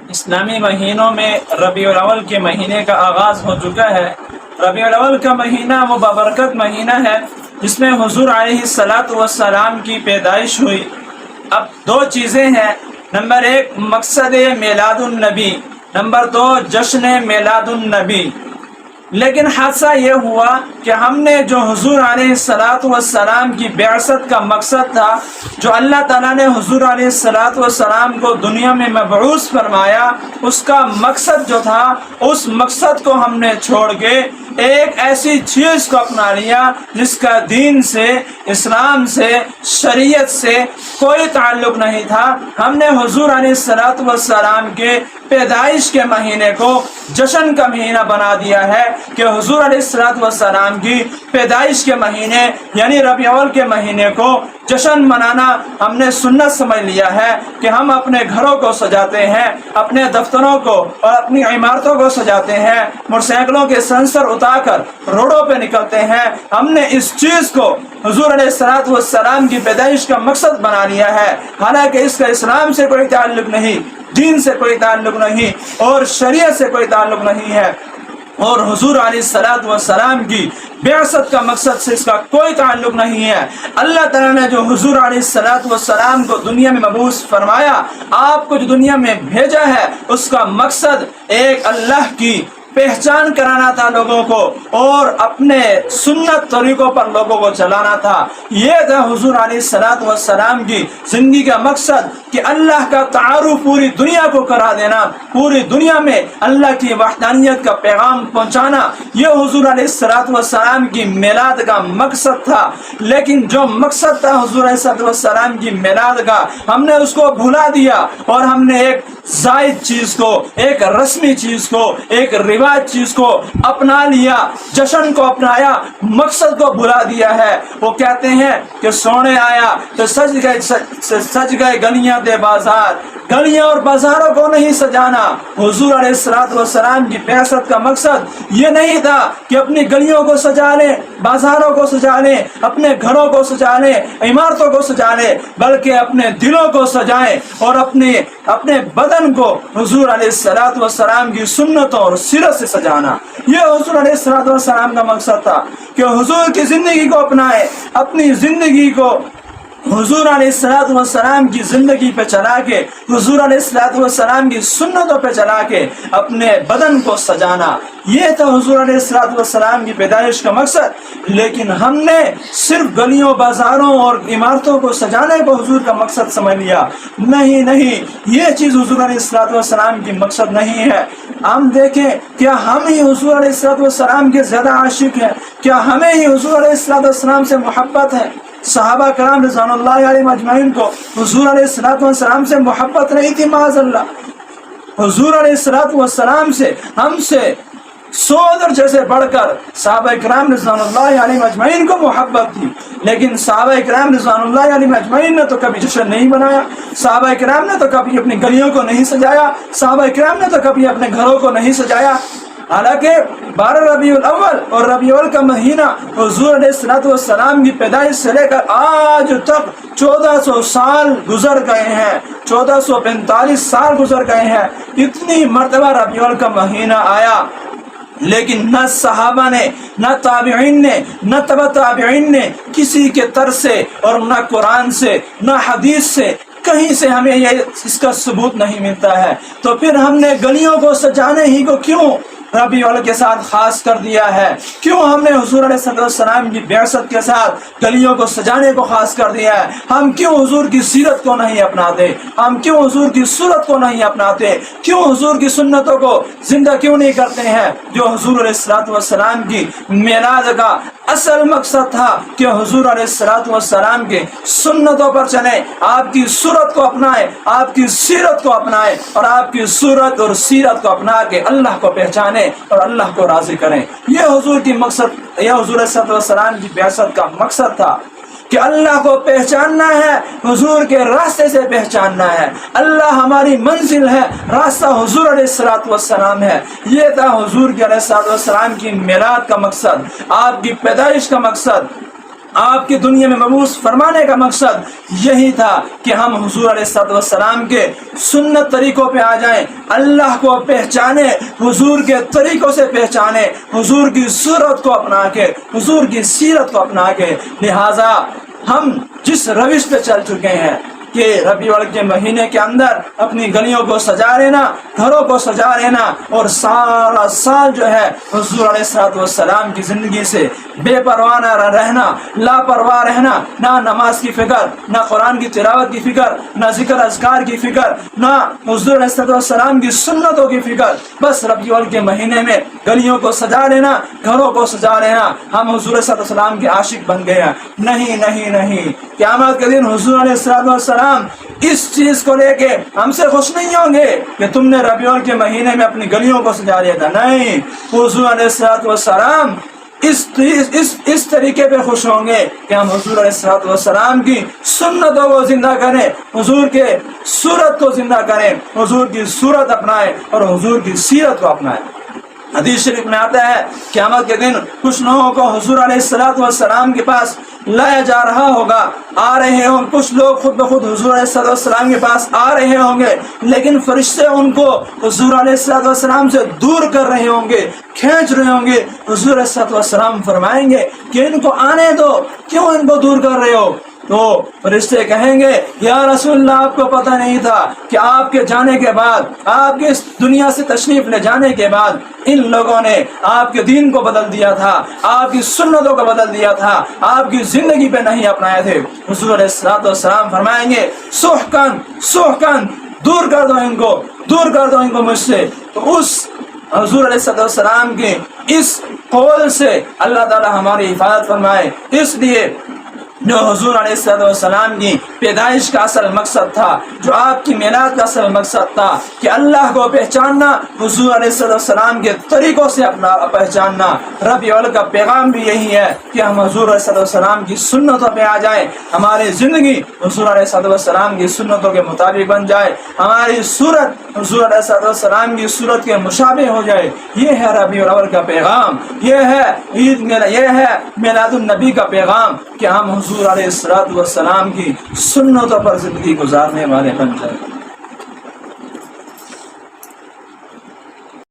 اسلامی مہینوں میں ربیع الاول کے مہینے کا آغاز ہو چکا ہے۔ ربیع الاول کا مہینہ وہ بابرکت مہینہ ہے جس میں حضور علیہ الصلاۃ والسلام کی پیدائش ہوئی۔ اب دو چیزیں ہیں، نمبر ایک مقصد میلاد النبی، نمبر دو جشن میلاد النبی۔ لیکن حادثہ یہ ہوا کہ ہم نے جو حضور علیہ الصلاۃ والسلام کی بعثت کا مقصد تھا، جو اللہ تعالیٰ نے حضور علیہ الصلاۃ والسلام کو دنیا میں مبعوث فرمایا، اس کا مقصد جو تھا، اس مقصد کو ہم نے چھوڑ کے ایک ایسی چیز کو اپنا لیا جس کا دین سے، اسلام سے، شریعت سے کوئی تعلق نہیں تھا۔ ہم نے حضور علیہ الصلاۃ والسلام کے پیدائش کے مہینے کو جشن کا مہینہ بنا دیا ہے کہ حضور علیہ الصلاۃ والسلام کی پیدائش کے مہینے یعنی ربیع الاول کے مہینے کو جشن منانا ہم نے سنت سمجھ لیا ہے کہ ہم اپنے گھروں کو سجاتے ہیں، اپنے دفتروں کو اور اپنی عمارتوں کو سجاتے ہیں، موٹر سائیکلوں کے سینسر اتار کر روڈوں پہ نکلتے ہیں۔ ہم نے اس چیز کو حضور علیہ الصلاۃ والسلام کی پیدائش کا مقصد بنا لیا ہے، حالانکہ اس کا اسلام سے کوئی تعلق نہیں، دین سے کوئی تعلق نہیں اور شریعت سے کوئی تعلق نہیں ہے، اور حضور علیہ الصلاۃ والسلام کی بعثت کا مقصد سے اس کا کوئی تعلق نہیں ہے۔ اللہ تعالیٰ نے جو حضور علیہ الصلاۃ والسلام کو دنیا میں مبعوث فرمایا، آپ کو جو دنیا میں بھیجا ہے، اس کا مقصد ایک اللہ کی پہچان کرانا تھا لوگوں کو اور اپنے سنت طریقوں پر لوگوں کو چلانا تھا۔ یہ تھا حضور علیہ الصلاۃ والسلام کی زندگی کا مقصد کہ اللہ کا تعارف پوری دنیا کو کرا دینا، پوری دنیا میں اللہ کی وحدانیت کا پیغام پہنچانا، یہ حضور علیہ الصلاۃ والسلام کی میلاد کا مقصد تھا۔ لیکن جو مقصد تھا حضور علیہ الصلاۃ والسلام کی میلاد کا، ہم نے اس کو بھلا دیا اور ہم نے ایک زائد چیز کو، ایک رسمی چیز کو، ایک رواج چیز کو اپنا لیا، جشن کو اپنایا، مقصد کو بھلا دیا ہے۔ وہ کہتے ہیں کہ سونے آیا تو سج گئے گلیاں دے بازار، گلیاں اور بازاروں کو نہیں سجانا۔ حضور علیہ الصلاۃ والسلام کی بعثت کا مقصد یہ نہیں تھا کہ اپنی گلیوں کو سجا لیں، بازاروں کو سجا لیں، اپنے گھروں کو سجا لیں، عمارتوں کو سجا لیں، بلکہ اپنے دلوں کو سجائیں اور اپنے بدن کو حضور علیہ الصلاۃ والسلام کی سنتوں اور سیرت سے سجانا۔ یہ حضور علیہ الصلاۃ والسلام کا مقصد تھا کہ حضور کی زندگی کو اپنائیں، اپنی زندگی کو حضور علیہ الصلاۃ والسلام کی زندگی پہ چلا کے، حضور علیہ الصلاۃ والسلام کی سنتوں پہ چلا کے اپنے بدن کو سجانا، یہ تھا حضور علیہ الصلاۃ والسلام کی پیدائش کا مقصد۔ لیکن ہم نے صرف گلیوں، بازاروں اور عمارتوں کو سجانے کو حضور کا مقصد سمجھ لیا۔ نہیں، یہ چیز حضور علیہ الصلاۃ والسلام کی مقصد نہیں ہے۔ ہم دیکھیں، کیا ہم ہی حضور علیہ الصلاۃ والسلام کے زیادہ عاشق ہیں؟ کیا ہمیں ہی حضور علیہ الصلاۃ والسلام سے محبت ہے؟ صحابہ کرام رضوان اللہ علیہم اجمعین کو حضور علیہ الصلاۃ والسلام سے محبت نہیں تھی، معاذ اللہ۔ حضور علیہ الصلاۃ والسلام سے ہم سے 100 درجے سے بڑھ کر صحابہ کرام رضوان اللہ علیہم اجمعین کو محبت تھی، لیکن صحابہ کرام رضوان اللہ علیہم اجمعین نے تو کبھی جشن نہیں بنایا، صحابہ کرام نے تو کبھی اپنی گلیوں کو نہیں سجایا، صحابہ کرام نے تو کبھی اپنے گھروں کو نہیں سجایا۔ حالانکہ 12 ربیع الاول اور ربیع الاول کا مہینہ حضور علیہ الصلاۃ والسلام کی پیدائش سے لے کر آج تک 1400 سال گزر گئے ہیں، 1445 سال گزر گئے ہیں، اتنی مرتبہ ربیع الاول کا مہینہ آیا، لیکن نہ صحابہ نے، نہ تابعین نے، نہ تبع تابعین نے کسی کے ترس سے اور نہ قرآن سے، نہ حدیث سے کہیں سے ہمیں اس کا ثبوت نہیں ملتا ہے۔ تو پھر ہم نے گلیوں کو سجانے ہی کو کیوں ربیع الاول کے ساتھ خاص کر دیا ہے؟ کیوں ہم نے حضور علیہ السلام کی بعثت کے ساتھ گلیوں کو سجانے کو خاص کر دیا ہے؟ ہم کیوں حضور کی سیرت کو نہیں اپناتے؟ ہم کیوں حضور کی صورت کو نہیں اپناتے؟ کیوں حضور کی سنتوں کو زندہ کیوں نہیں کرتے ہیں؟ جو حضور علیہ السلام کی میلاد کا اصل مقصد تھا کہ حضور علیہ السلام کے سنتوں پر چلیں، آپ کی صورت کو اپنائیں، آپ کی سیرت کو اپنائیں اور آپ کی صورت اور سیرت کو اپنا کے اللہ کو پہچانیں اور اللہ کو راضی کریں۔ یہ حضور کی مقصد، یہ حضور علیہ السلام کی بعثت کا مقصد تھا کہ اللہ کو پہچاننا ہے، حضور کے راستے سے پہچاننا ہے۔ اللہ ہماری منزل ہے، راستہ حضور علیہ السلام ہے۔ یہ تھا حضور کے علیہ السلام کی میلاد کا مقصد، آپ کی پیدائش کا مقصد۔ آپ کی دنیا میں مبعوث فرمانے کا مقصد یہی تھا کہ ہم حضور علیہ السلام کے سنت طریقوں پہ آ جائیں، اللہ کو پہچانے، حضور کے طریقوں سے پہچانے، حضور کی صورت کو اپنا کے، حضور کی سیرت کو اپنا کے۔ لہٰذا ہم جس روش پہ چل چکے ہیں کہ ربیع الاول کے مہینے کے اندر اپنی گلیوں کو سجا لینا، گھروں کو سجا لینا، اور سارا سال جو ہے حضور علیہ السلام کی زندگی سے بے پرواہ رہنا، لاپرواہ رہنا، نہ نماز کی فکر، نہ قرآن کی تلاوت کی فکر، نہ ذکر اذکار کی فکر، نہ حضور علیہ السلام کی سنتوں کی فکر، بس ربیع الاول کے مہینے میں گلیوں کو سجا لینا، گھروں کو سجا لینا، ہم حضور صلی اللہ علیہ وسلم کے عاشق بن گئے ہیں۔ نہیں نہیں نہیں، قیامت کے دن حضور علیہ السلام اس چیز کو لے کے ہم سے خوش نہیں ہوں گے کہ تم نے ربیع الاول کے مہینے میں اپنی گلیوں کو سجا لیا تھا۔ نہیں، حضور علیہ السلام اس طریقے پہ خوش ہوں گے کہ ہم حضور علیہ السلام کی سنتوں کو زندہ کریں، حضور کے صورت کو زندہ کریں، حضور کی صورت اپنائیں اور حضور کی سیرت کو اپنائیں۔ حدیث شریف میں آتا ہے قیامت کے دن کچھ لوگوں کو حضور علیہ السلام کے پاس لایا جا رہا ہوگا، آ رہے ہوں، کچھ لوگ خود بخود حضور علیہ السلام کے پاس آ رہے ہوں گے، لیکن فرشتے ان کو حضور علیہ السلام سے دور کر رہے ہوں گے، کھینچ رہے ہوں گے۔ حضور علیہ السلام فرمائیں گے کہ ان کو آنے دو، کیوں ان کو دور کر رہے ہو؟ تو فرشتے کہیں گے یا رسول اللہ، آپ کو پتہ نہیں تھا کہ آپ کے جانے کے بعد، آپ کے اس دنیا سے تشریف لے جانے کے بعد ان لوگوں نے آپ کے دین کو بدل دیا تھا، آپ کی سنتوں کو بدل دیا تھا، آپ کی زندگی پہ نہیں اپنائے تھے۔ حضور علیہ السلام فرمائیں گے سحقن سحقن، دور کر دو ان کو، دور کر دو ان کو مجھ سے۔ تو اس حضور علیہ السلام کے اس قول سے اللہ تعالی ہماری حفاظت فرمائے۔ اس لیے جو حضور علیہ السلام کی پیدائش کا اصل مقصد تھا، جو آپ کی میلاد کا اصل مقصد تھا کہ اللہ کو پہچاننا، حضور علیہ السلام کے طریقوں سے اپنا پہچاننا، ربیع الاول کا پیغام بھی یہی ہے کہ ہم حضور علیہ السلام کی سنتوں پہ آ جائیں، ہماری زندگی حضور علیہ السلام کی سنتوں کے مطابق بن جائے، ہماری صورت حضور علیہ السلام کی صورت کے مشابہ ہو جائے۔ یہ ہے ربیع الاول کا پیغام، یہ ہے عید، یہ ہے میلاد النبی کا پیغام کہ ہم حضور علیہ السلام کی سنتوں پر زندگی گزارنے والے بن جائیں۔